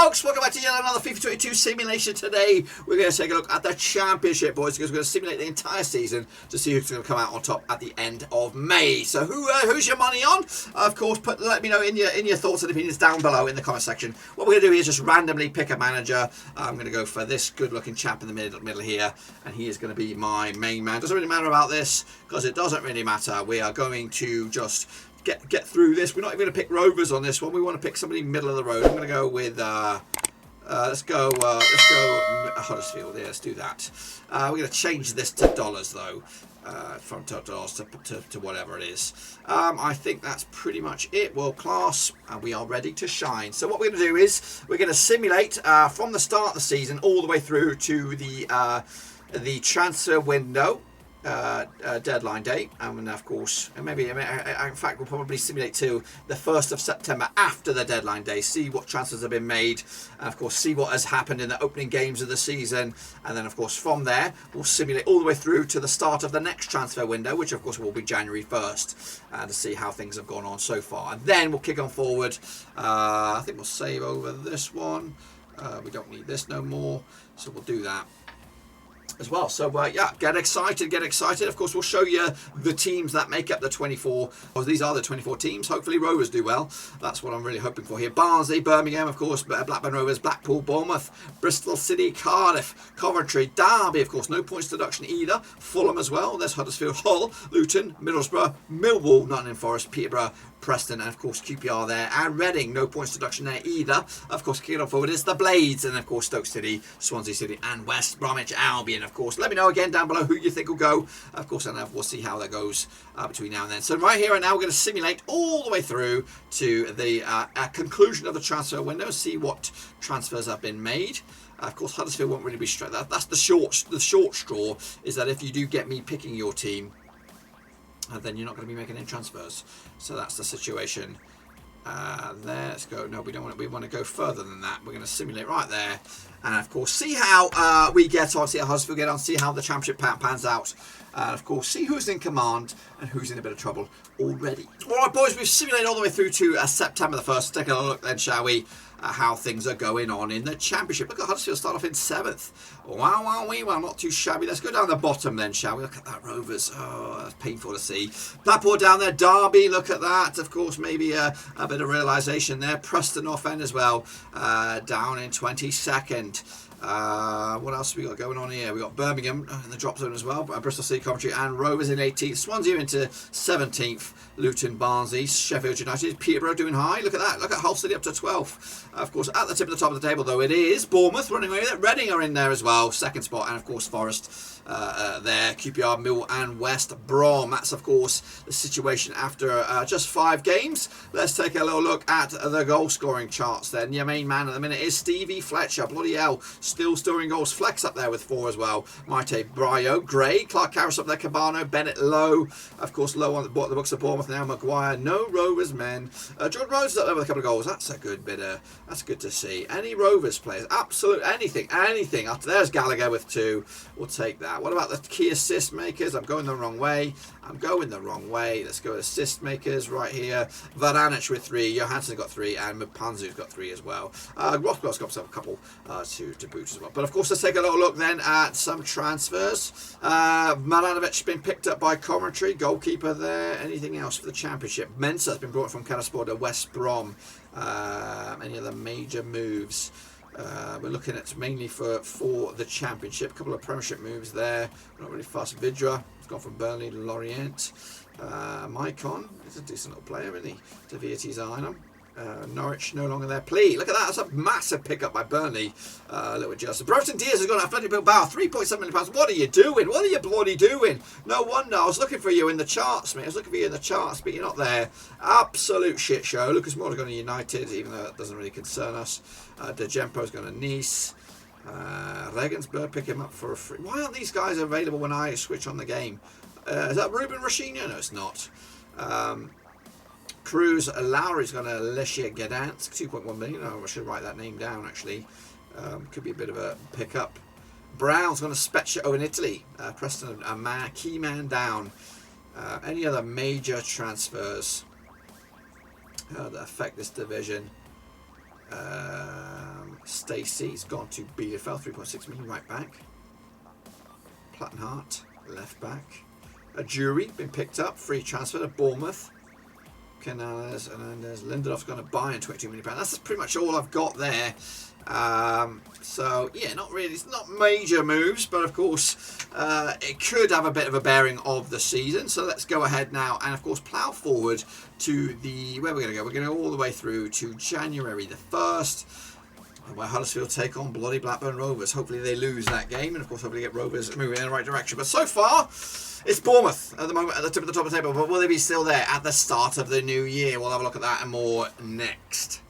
folks, welcome back to yet another FIFA 22 simulation. Today we're going to take a look at the Championship, boys, because we're going to simulate the entire season to see who's going to come out on top at the end of May. So who's your money on? Of course, let me know in your thoughts and opinions down below in the comment section. What we're going to do is just randomly pick a manager. I'm going to go for this good-looking chap in the middle here, and he is going to be my main man. Doesn't really matter about this because it doesn't really matter. We are going to just get through this. We're not even going to pick Rovers on this one. We want to pick somebody middle of the road. I'm going to go with let's go Huddersfield. Yeah, let's do that. We're going to change this to dollars though, from dollars to whatever it is. I think that's pretty much it. World class, and we are ready to shine. So what we're going to do is we're going to simulate from the start of the season all the way through to the transfer window. Deadline date, and of course, and maybe in fact we'll probably simulate to the 1st of September after the deadline day, see what transfers have been made, and of course see what has happened in the opening games of the season, and then of course from there we'll simulate all the way through to the start of the next transfer window, which of course will be January 1st, to see how things have gone on so far, and then we'll kick on forward. I think we'll save over this one. We don't need this no more, so we'll do that as well. So yeah, get excited. Of course, we'll show you the teams that make up the 24. Well, these are the 24 teams. Hopefully Rovers do well. That's what I'm really hoping for here. Barnsley, Birmingham, of course, Blackburn Rovers, Blackpool, Bournemouth, Bristol City, Cardiff, Coventry, Derby, of course, no points deduction either. Fulham as well. There's Huddersfield, Hull, Luton, Middlesbrough, Millwall, Nottingham Forest, Peterborough, Preston, and of course QPR there, and Reading, no points deduction there either. Of course, kicking on forward is the Blades, and of course Stoke City, Swansea City, and West Bromwich Albion. Of course, let me know again down below who you think will go. Of course, and we'll see how that goes between now and then. So right here and now, we're going to simulate all the way through to the conclusion of the transfer window, see what transfers have been made. Of course, Huddersfield won't really be straight. That's the short straw, is that if you do get me picking your team, then you're not going to be making any transfers. So that's the situation. There, let's go. No, we don't want to. We want to go further than that. We're going to simulate right there, and of course, see how we get on. See how Huddersfield get on. See how the Championship pans out. And of course, see who's in command and who's in a bit of trouble already. All right, boys, we've simulated all the way through to September the 1st. Take a look then, shall we? How things are going on in the Championship. Look at Huddersfield start off in 7th. Wow, not too shabby. Let's go down the bottom then, shall we? Look at that, Rovers. Oh, that's painful to see. Blackpool down there, Derby, look at that. Of course, maybe a bit of realisation there. Preston off end as well, down in 22nd. What else have we got going on here? We got Birmingham in the drop zone as well, Bristol City, Coventry, and Rovers in 18th. Swansea into 17th. Luton, Barnsley, Sheffield United, Peterborough doing high. Look at that. Look at Hull City up to 12th. Of course, at the tip of the top of the table, though, it is Bournemouth running away with it. Reading are in there as well, 2nd spot, and of course Forest there, QPR, Millwall, and West Brom. That's of course the situation after just 5 games. Let's take a little look at the goal scoring charts then. Your main man at the minute is Stevie Fletcher. Bloody hell, still scoring goals. Flex up there with 4 as well. Maite Bryo, Gray, Clark Harris up there, Cabano, Bennett low. Of course, low on the books of Bournemouth now. Maguire, no Rovers men. Jordan Rhodes is up there with a couple of goals. That's a good bit. That's good to see. Any Rovers players? Absolute anything. There's Gallagher with 2. We'll take that. What about the key assist makers? I'm going the wrong way. Let's go assist makers right here. Varanic with 3. Johansson's got 3, and Mpanzu's got 3 as well. Rothbell's got a couple to boot as well. But of course, let's take a little look then at some transfers. Maranovic been picked up by Coventry, goalkeeper there. Anything else for the Championship? Mensah's been brought from Kanaspor to West Brom. Any other major moves? We're looking at mainly for the Championship. A couple of Premiership moves there. Not really fast. Vidra has gone from Burnley to Lorient. Maicon is a decent little player, isn't he? To Viety's Iron. Norwich no longer there. Plea. Look at that. That's a massive pickup by Burnley. A little adjusted. Brereton Diaz has gone to Athletic Bilbao. £3.7 million. What are you doing? What are you bloody doing? No wonder. I was looking for you in the charts, mate. But you're not there. Absolute shit show. Lucas Moore's going to United, even though that doesn't really concern us. Dejempo's going to Nice. Regensburg pick him up for a free. Why aren't these guys available when I switch on the game? Is that Ruben Rashinha? No, it's not. Cruz Lowry's going to Lechia Gdansk, 2.1 million. Oh, I should write that name down actually. Could be a bit of a pickup. Brown's going to Spezia in Italy. Preston, key man down. Any other major transfers that affect this division? Stacey's gone to Bielefeld, 3.6 million, right back. Plattenhart, left back. A Jury been picked up, free transfer to Bournemouth. Canales, Hernandez, Lindelof's going to buy in £22 million. That's pretty much all I've got there. So yeah, not really. It's not major moves, but of course it could have a bit of a bearing of the season. So let's go ahead now and of course plough forward to the where we're going to go. We're going to go all the way through to January the 1st. Where Huddersfield take on bloody Blackburn Rovers. Hopefully they lose that game, and of course hopefully get Rovers moving in the right direction. But so far, it's Bournemouth at the moment at the tip of the top of the table. But will they be still there at the start of the new year? We'll have a look at that and more next.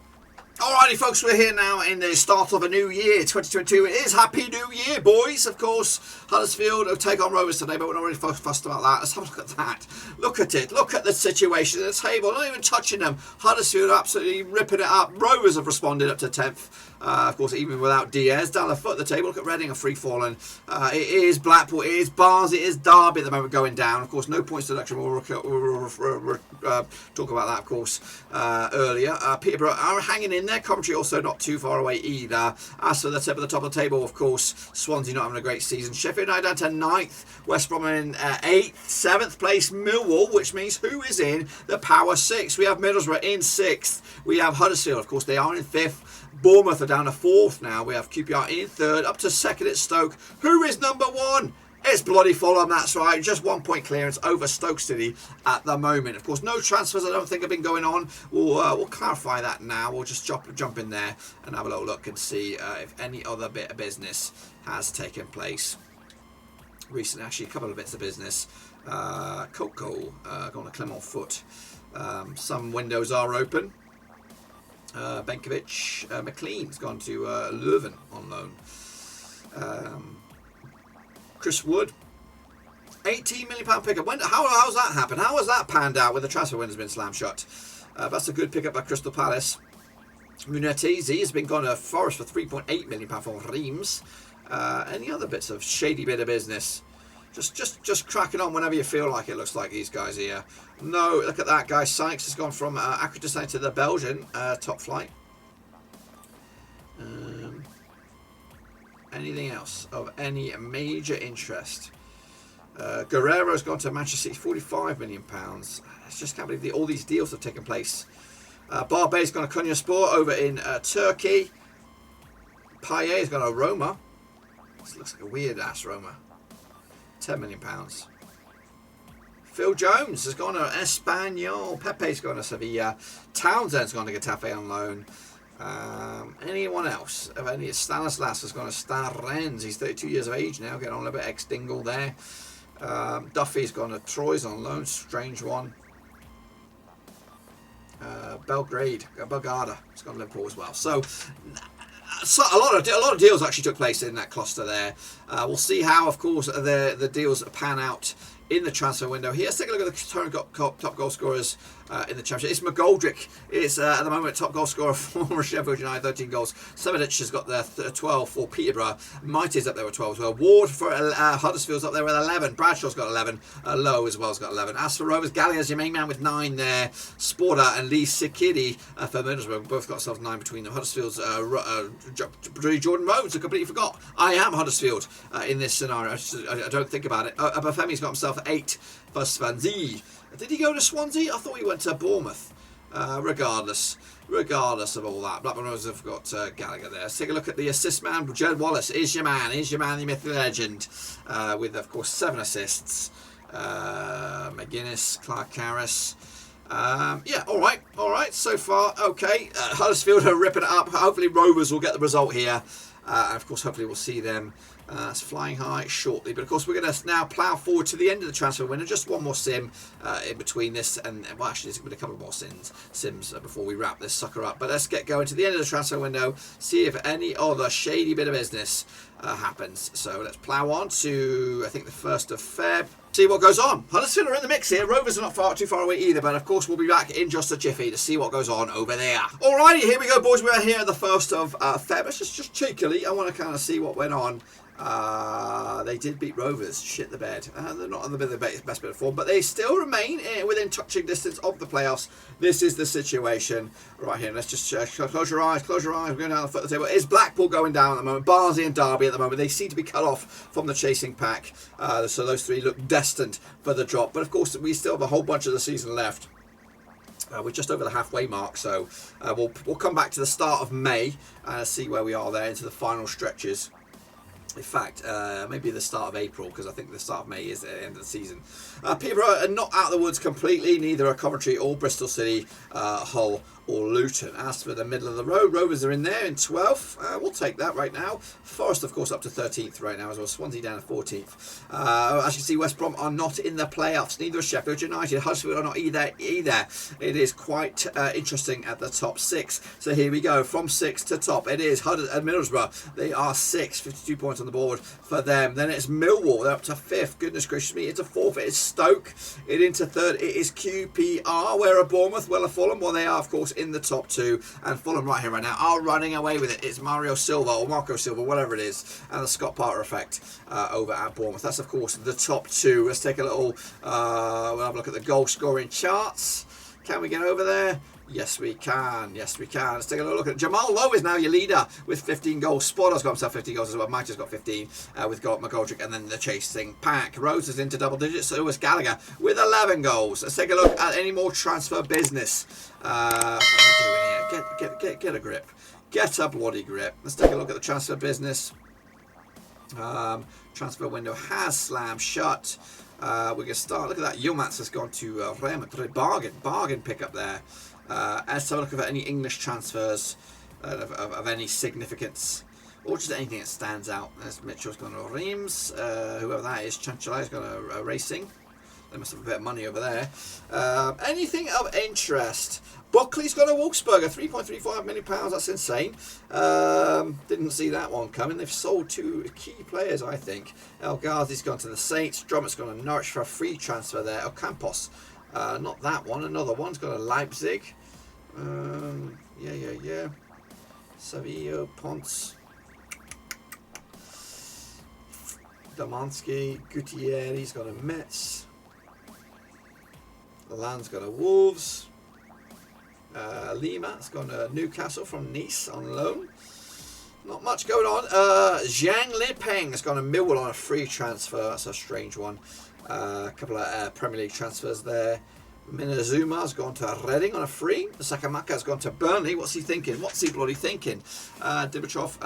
Alrighty folks, we're here now in the start of a new year, 2022. It is Happy New Year, boys. Of course, Huddersfield will take on Rovers today, but we're not really fussed about that. Let's have a look at that. Look at it. Look at the situation at the table. Not even touching them. Huddersfield are absolutely ripping it up. Rovers have responded up to 10th. Of course, even without Diaz. Down the foot of the table. Look at Reading, a free-fallen. It is Blackpool. It is Barnes. It is Derby at the moment going down. Of course, no points deduction. We'll talk about that, of course, earlier. Peterborough are hanging in there. Coventry also not too far away either. As for the tip of the top of the table, of course, Swansea not having a great season. Sheffield United down to 9th. West Brom in 8th. 7th place, Millwall, which means who is in the Power 6? We have Middlesbrough in 6th. We have Huddersfield, of course, they are in 5th. Bournemouth are down to 4th now. We have QPR in 3rd. Up to 2nd at Stoke. Who is number 1? It's bloody Fulham, that's right. Just 1 point clearance over Stoke City at the moment. Of course, no transfers I don't think have been going on. We'll clarify that now. We'll just jump in there and have a little look and see if any other bit of business has taken place recently. Actually, a couple of bits of business. Coco going to Clement Foot. Some windows are open. Benkovic, McLean's gone to Leuven on loan. Chris Wood, £18 million pickup. How's that happened? How has that panned out with the transfer window's been slam shut? That's a good pickup by Crystal Palace. Munetesi has been gone to Forest for £3.8 million for Reims. Any other bits of shady bit of business? Just cracking on whenever you feel like it. Looks like these guys here. No, look at that guy. Sykes has gone from Aquitaine to the Belgian top flight. Anything else of any major interest? Guerrero's gone to Manchester City, £45 million. I just can't believe all these deals have taken place. Barbet's gone to Konyaspor over in Turkey. Payet's gone to Roma. This looks like a weird ass Roma. £10 million. Phil Jones has gone to Espanyol. Pepe's gone to Sevilla. Townsend's gone to Getafe on loan. Anyone else? Stanislas has gone to Star Rennes. He's 32 years of age now, getting on a little bit. Ex-Dingle there. Duffy's gone to Troyes on loan. Strange one. Belgrada has gone to Liverpool as well. So a lot of deals actually took place in that cluster there. We'll see how, of course, the deals pan out in the transfer window here. Let's take a look at the current top goal scorers in the championship. It's McGoldrick is at the moment top goal scorer for Sheffield United, 13 goals. Sevenich has got the 12 for Peterborough. Mighty's up there with 12 as well. Ward for Huddersfield's up there with 11. Bradshaw's got 11. Lowe as well has got 11. As for Rovers, Gallagher's your main man with 9 there. Sporter and Lee Sikidi for Middlesbrough both got themselves 9 between them. Huddersfield's Jordan Rhodes, I completely forgot. I am Huddersfield in this scenario. I don't think about it. Abafemi's got himself 8 for Swansea. Did he go to Swansea? I thought he went to Bournemouth. Regardless of all that, Blackburn Rovers have got Gallagher there. Let's take a look at the assist man. Jed Wallace is your man, the mythic legend, with of course 7 assists. McGuinness, Clark Harris. Yeah, all right. So far, okay. Huddersfield are ripping it up. Hopefully, Rovers will get the result here. And of course, hopefully, we'll see them flying high shortly. But of course, we're going to now plough forward to the end of the transfer window. Just one more sim in between this, and well, actually, there's going to be a couple more sims before we wrap this sucker up. But let's get going to the end of the transfer window. See if any other shady bit of business happens. So let's plough on to, I think, the 1st of Feb. See what goes on. Huddersfield are in the mix here. Rovers are not too far away either, but of course we'll be back in just a jiffy to see what goes on over there. Alrighty, here we go, boys. We're here at the 1st of Feb. It's just cheekily, I want to kind of see what went on They did beat Rovers, shit the bed. They're not on the best bit of form, but they still remain within touching distance of the playoffs. This is the situation right here. Let's just close your eyes. We're going down the foot of the table. Is Blackpool going down at the moment? Barnsley and Derby at the moment. They seem to be cut off from the chasing pack. So those three look destined for the drop. But of course, we still have a whole bunch of the season left. We're just over the halfway mark, so we'll come back to the start of May and see where we are there into the final stretches. In fact, maybe the start of April, because I think the start of May is the end of the season. Peterborough are not out of the woods completely, neither are Coventry or Bristol City, Hull or Luton. As for the middle of the road, Rovers are in there in 12th. We'll take that right now. Forest, of course, up to 13th right now as well. Swansea down to 14th. As you can see, West Brom are not in the playoffs. Neither are Sheffield United. Huddersfield are not either. It is quite interesting at the top 6. So here we go. From 6 to top, it is Middlesbrough. They are 6, 52 points on the board for them. Then it's Millwall. They're up to 5th. Goodness gracious me. It's a 4th. It is Stoke. It into 3rd. It is QPR. Where are Bournemouth? Well, are Fulham? Well, they are, of course, in the top 2, and Fulham right here right now are running away with it. It's Marco Silva, whatever it is, and the Scott Parker effect over at Bournemouth. That's of course the top 2. Let's take a little we'll have a look at the goal scoring charts. Can we get over there? Yes, we can. Yes, we can. Let's take a look at Jamal Lowe is now your leader with 15 goals. Sporter's got himself 15 goals as well. Mike has got 15 with McGoldrick, and then the chasing pack. Rose is into double digits. So is Gallagher with 11 goals. Let's take a look at any more transfer business. What am I doing here? Get a grip. Get a bloody grip. Let's take a look at the transfer business. Transfer window has slammed shut. We're going to start. Look at that. Yilmaz has gone to Real Madrid. Bargain pickup there. Let's have a look at any English transfers of any significance, or just anything that stands out. There's Mitchell's gone to Reims, whoever that is. Chancellor's gone to Racing. They must have a bit of money over there. Anything of interest? Buckley's got a Wolfsburg, £3.35 million. That's insane. Didn't see that one coming. They've sold 2 key players, I think. El Ghazi's gone to the Saints. Drummott's gone to Norwich for a free transfer there. El Campos. Not that one. Another one's got a Leipzig. Yeah. Savio, Ponce. Damansky. Gutierrez got a Metz. Land's got a Wolves. Lima's gone to Newcastle from Nice on loan. Not much going on. Zhang Lipeng has gone to Millwall on a free transfer. That's a strange one. A couple of Premier League transfers there. Minazuma's gone to Reading on a free. Sakamaka's gone to Burnley. What's he thinking? What's he bloody thinking? Dimitrov,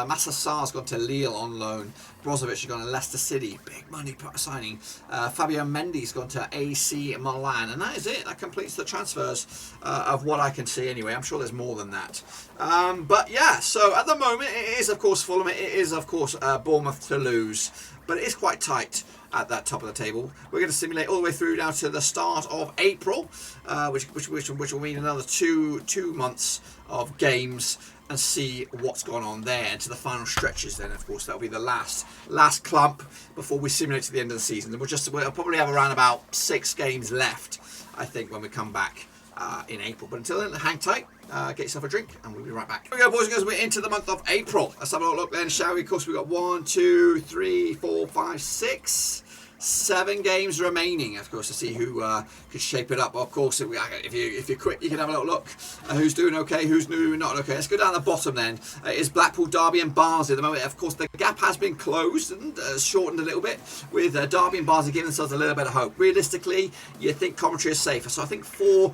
Massassar's gone to Lille on loan. Brozovic has gone to Leicester City. Big money signing. Fabio Mendy's gone to AC Milan. And that is it. That completes the transfers of what I can see anyway. I'm sure there's more than that. But yeah, so at the moment, it is, of course, Fulham. It is, of course, Bournemouth to lose. But it is quite tight at that top of the table. We're going to simulate all the way through now to the start of April, which will mean another two months of games, and see what's gone on there, and to the final stretches. Then, of course, that'll be the last clump before we simulate to the end of the season. Then we'll probably have around about 6 games left, I think, when we come back in April. But until then, hang tight. Get yourself a drink, and we'll be right back. Here we go, boys and girls. We're into the month of April. Let's have a look then, shall we? Of course, we've got 1, 2, 3, 4, 5, 6, 7 games remaining, of course, to see who could shape it up. Of course, if you're quick, you can have a little look who's doing okay, who's doing not okay. Let's go down the bottom then. It's Blackpool, Derby and Barnsley at the moment. Of course, the gap has been closed and shortened a little bit, with Derby and Barnsley giving themselves a little bit of hope. Realistically, you think Coventry is safer. So I think three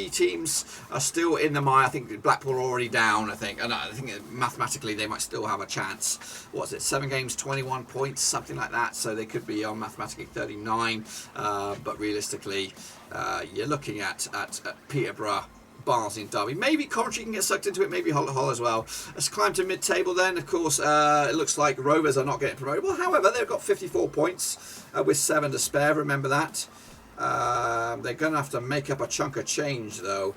teams are still in the mire. I think Blackpool are already down, I think. And I think mathematically they might still have a chance. What's it? 7 games, 21 points. Something like that, so they could be on mathematically 39, but realistically you're looking at Peterborough, Barnsley and Derby. Maybe Coventry can get sucked into it, maybe Hull as well. Let's climb to mid-table then. Of course, it looks like Rovers are not getting promoted. Well, however, they've got 54 points with 7 to spare, remember that. They're going to have to make up a chunk of change, though.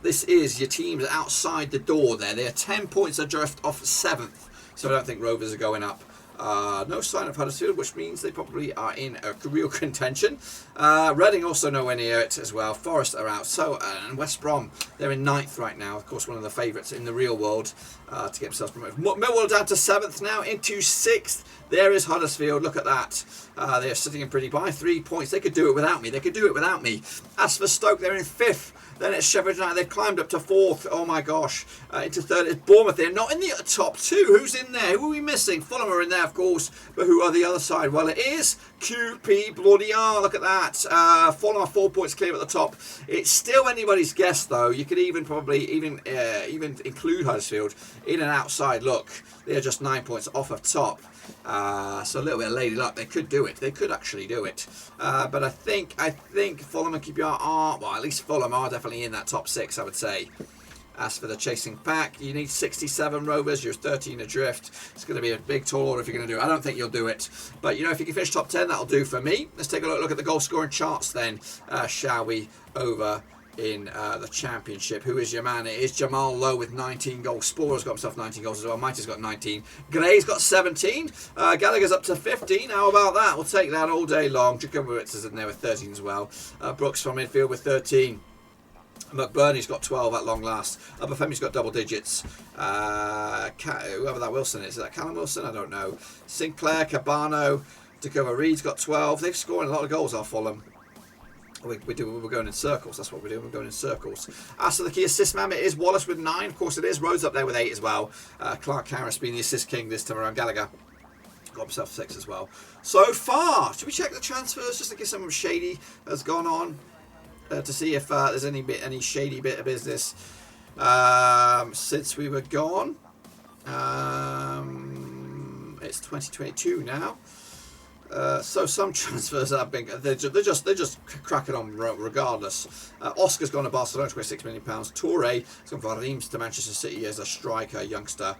This is your teams outside the door there. They're 10 points adrift off 7th, so I don't think Rovers are going up. No sign of Huddersfield, which means they probably are in a real contention. Reading also nowhere near it as well. Forest are out. So, and West Brom, they're in 9th right now. Of course, one of the favourites in the real world to get themselves promoted. Millwall down to 7th now, into 6th. There is Huddersfield. Look at that. They are sitting in pretty by 3 points. They could do it without me. They could do it without me. As for Stoke, they're in 5th. Then it's Sheffield United. They've climbed up to 4th. Oh my gosh. Into 3rd. It's Bournemouth. They're not in the top 2. Who's in there? Who are we missing? Fulham are in there, of course. But who are the other side? Well, it is QP bloody R. Look at that. Fulham are 4 points clear at the top. It's still anybody's guess, though. You could even probably even include Huddersfield in an outside look. They're just 9 points off of top. So a little bit of lady luck. They could do it. They could actually do it. But I think Fulham and QPR are, well, at least Fulham are definitely in that top 6, I would say. As for the chasing pack, you need 67 Rovers. You're 13 adrift. It's going to be a big tall order if you're going to do it. I don't think you'll do it. But, you know, if you can finish top 10, that'll do for me. Let's take a look at the goal scoring charts then, shall we, over in the Championship. Who is your man? It is Jamal Lowe with 19 goals. Spora's got himself 19 goals as well. Mighty's got 19. Gray's got 17. Gallagher's up to 15. How about that? We'll take that all day long. Jakubowicz is in there with 13 as well. Brooks from midfield with 13. McBurney's got 12 at long last. Obafemi's got double digits. Whoever that Wilson is that Callum Wilson? I don't know. Sinclair, Cabano, Dakota Reed's got 12. They've scored a lot of goals off Fulham. We're going in circles. That's what we're doing. We're going in circles. As for the key assist man, it is Wallace with 9. Of course, it is. Rhodes up there with 8 as well. Clark Harris being the assist king this time around. Gallagher got himself 6 as well. So far, should we check the transfers just in case something shady has gone on to see if there's any shady bit of business since we were gone? It's 2022 now. So some transfers have been they're just cracking on regardless. Oscar's gone to Barcelona for £6 million. Toure has gone for Reims to Manchester City as a striker, youngster.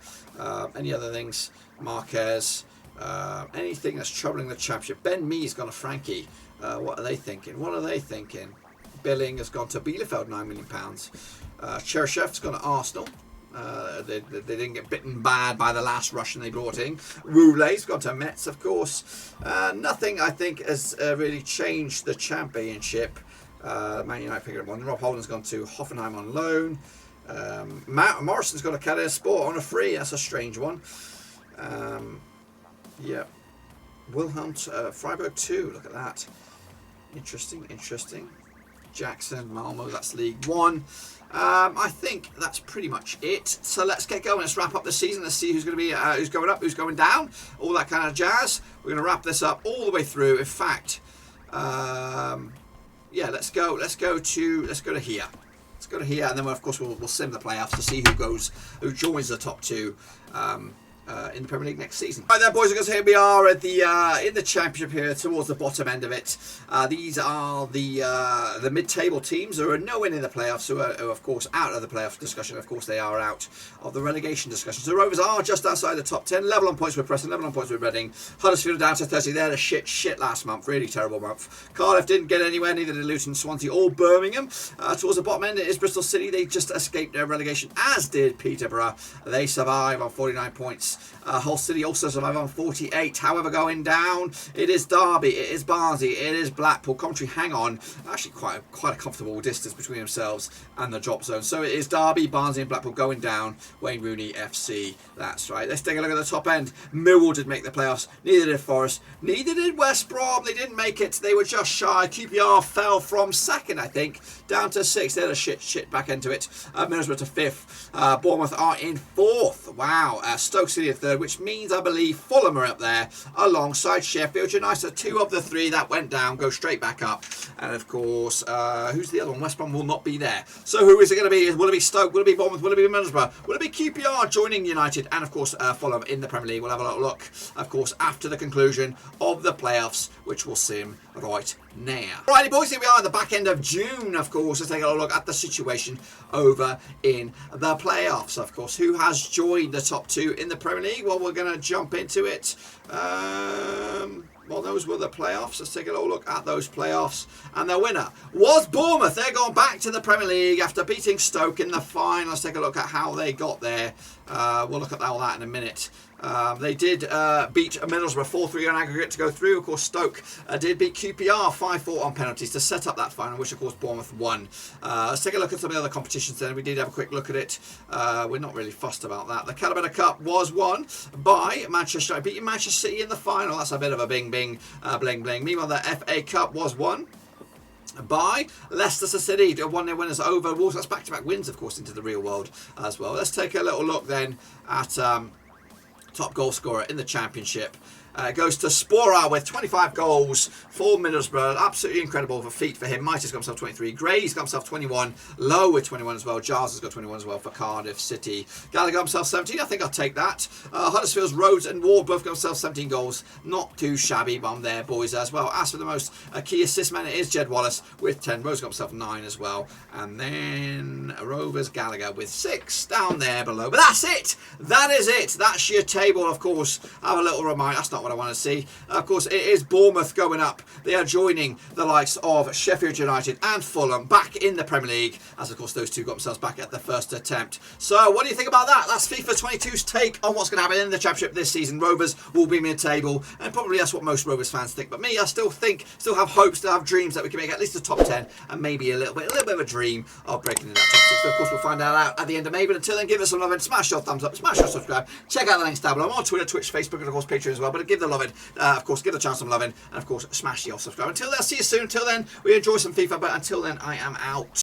Any other things? Marquez. Anything that's troubling the Championship. Ben Mee's gone to Frankie. What are they thinking? Billing has gone to Bielefeld, £9 million. Chershev's gone to Arsenal. They didn't get bitten bad by the last Russian they brought in. Roulet's gone to Metz, of course. Nothing, I think, has really changed the Championship. Man United picking up one. Rob Holden's gone to Hoffenheim on loan. Morrison's got a Calais Sport on a free. That's a strange one. Yeah. Wilhelm Freiburg 2. Look at that. Interesting. Jackson, Malmo, that's League 1. I think that's pretty much it. So let's get going. Let's wrap up the season. Let's see who's going to be, who's going up, who's going down, all that kind of jazz. We're going to wrap this up all the way through. In fact, yeah, let's go to here. Let's go to here, and then of course we'll sim the playoffs to see who joins the top 2. In the Premier League next season. Right there, boys and girls, here we are at the in the Championship here, towards the bottom end of it. These are the mid-table teams who are nowhere in the playoffs, who are of course out of the playoff discussion. Of course, they are out of the relegation discussion. So the Rovers are just outside the top 10, level on points with Preston, level on points with Reading. Huddersfield down to 30. They had a shit last month, really terrible month. Cardiff didn't get anywhere, neither did Luton, Swansea or Birmingham. Towards the bottom end, it is Bristol City. They just escaped their relegation, as did Peterborough. They survive on 49 points. Hull City also survive on 48. However, going down, it is Derby, it is Barnsley, it is Blackpool. Coventry hang on. Actually, quite a comfortable distance between themselves and the drop zone. So it is Derby, Barnsley, and Blackpool going down. Wayne Rooney FC. That's right. Let's take a look at the top end. Millwall did make the playoffs. Neither did Forest. Neither did West Brom. They didn't make it. They were just shy. QPR fell from 2nd, I think, down to 6th. They had a shit back into it. Middlesbrough to 5th. Bournemouth are in 4th. Wow. Stoke City in 3rd, which means I believe Fulham are up there alongside Sheffield United. 2 of the 3 that went down go straight back up. And of course, who's the other one? West Brom will not be there. So who is it going to be? Will it be Stoke? Will it be Bournemouth? Will it be Middlesbrough? Will it be QPR joining United? And of course, Fulham in the Premier League. We'll have a little look, of course, after the conclusion of the playoffs, which will sim right now. Alrighty, boys, here we are at the back end of June, of course. Let's take a look at the situation over in the playoffs, of course. Who has joined the top 2 in the Premier League? Well, we're going to jump into it. Well, those were the playoffs. Let's take a little look at those playoffs. And the winner was Bournemouth. They're going back to the Premier League after beating Stoke in the final. Let's take a look at how they got there. We'll look at all that in a minute. They did beat Middlesbrough 4-3 on aggregate to go through. Of course, Stoke did beat QPR 5-4 on penalties to set up that final, which of course Bournemouth won. Let's take a look at some of the other competitions then. We did have a quick look at it. We're not really fussed about that. The Calabria Cup was won by Manchester United, beating Manchester City in the final. That's a bit of a bing bing, bling bling. Meanwhile, the FA Cup was won by Leicester City. 1-0 winners over Wolves. That's back-to-back wins, of course, into the real world as well. Let's take a little look then at top goal scorer in the Championship. Goes to Sporar with 25 goals for Middlesbrough. Absolutely incredible feat for him. Mighty's got himself 23. Gray's got himself 21. Lowe with 21 as well. Giles has got 21 as well for Cardiff City. Gallagher got himself 17. I think I'll take that. Huddersfield's Rhodes and Ward both got themselves 17 goals. Not too shabby on their boys as well. As for the most key assist man, it is Jed Wallace with 10. Rhodes got himself 9 as well. And then Rovers Gallagher with 6 down there below. But that's it. That is it. That's your table, of course. Have a little reminder. That's not what I want to see. Of course, it is Bournemouth going up. They are joining the likes of Sheffield United and Fulham back in the Premier League, as of course those two got themselves back at the first attempt. So what do you think about that? That's FIFA 22's take on what's going to happen in the Championship this season. Rovers will be mid-table, and probably that's what most Rovers fans think. But me, I still have hopes, still have dreams that we can make at least the top 10, and maybe a little bit of a dream of breaking in that top 6. But of course, we'll find out at the end of May. But until then, give us some love and smash your thumbs up, smash your subscribe. Check out the links down below. I'm on Twitter, Twitch, Facebook, and of course Patreon as well. But give the love it. Of course, give the channel some loving, and of course, smash the subscribe. Until then, I'll see you soon. Until then, we enjoy some FIFA, but until then, I am out.